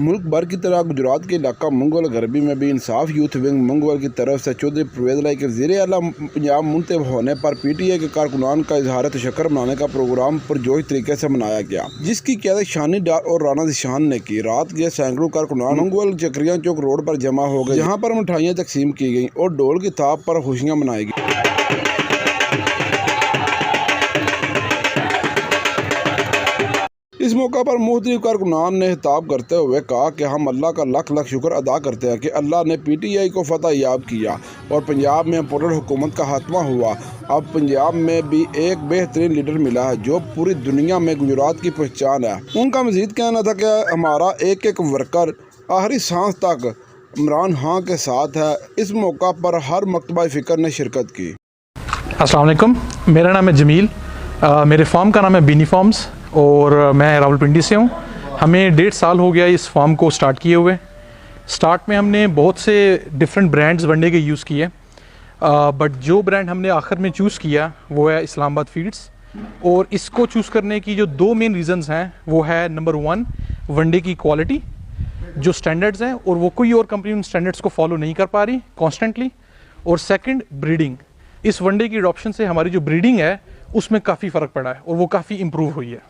मुल्क भर की तरह गुजरात के इलाका मंगोल गरबी में भी इंसाफ यूथ विंग मंगोल की तरफ से चौधरी परवेज़ लाई के वज़ीर आला पंजाब मुंतखब होने पर PTI के कारकुनान का इजहार तशक्कुर मनाने का प्रोग्राम पुरजोश तरीके से मनाया गया, जिसकी क़यादत शानी डार और राना ज़िशान ने की। रात के सैकड़ों कारकुनान मंगोल चक्रिया चौक रोड पर जमा हो गए, जहाँ पर मिठाइयाँ तकसीम की गईं और ढोल की थाप पर खुशियाँ मनाई गई। इस मौका पर मुख्तलिफ कारकुनान ने खिताब करते हुए कहा कि हम अल्लाह का लाख लाख शुक्र अदा करते हैं कि अल्लाह ने PTI को फतह याब किया और पंजाब में इम्पोर्टेड हुकूमत का खात्मा हुआ। अब पंजाब में भी एक बेहतरीन लीडर मिला है जो पूरी दुनिया में गुजरात की पहचान है। उनका मज़ीद कहना था कि हमारा एक एक वर्कर आखिरी सांस तक इमरान खान के साथ है। इस मौका पर हर मकतबा फ़िक्र ने शिरकत की। अस्सलाम वालेकुम, मेरा नाम है जमील। मेरे फार्म का नाम है बीनी फार्म्स और मैं रावलपिंडी से हूँ। हमें 1.5 साल हो गया इस फार्म को स्टार्ट किए हुए। स्टार्ट में हमने बहुत से डिफरेंट ब्रांड्स वनडे के यूज़ किए, बट जो ब्रांड हमने आखिर में चूज़ किया वो है इस्लामाबाद फीड्स। और इसको चूज़ करने की जो 2 मेन रीज़न्स हैं वो है नंबर 1 वनडे की क्वालिटी, जो स्टैंडर्ड्स हैं और वो कोई और कंपनी उन स्टैंडर्ड्स को फॉलो नहीं कर पा रही कॉन्स्टेंटली। और सेकेंड ब्रीडिंग, इस वनडे की अडॉप्शन से हमारी जो ब्रीडिंग है उसमें काफ़ी फ़र्क पड़ा है और वो काफ़ी इम्प्रूव हुई है।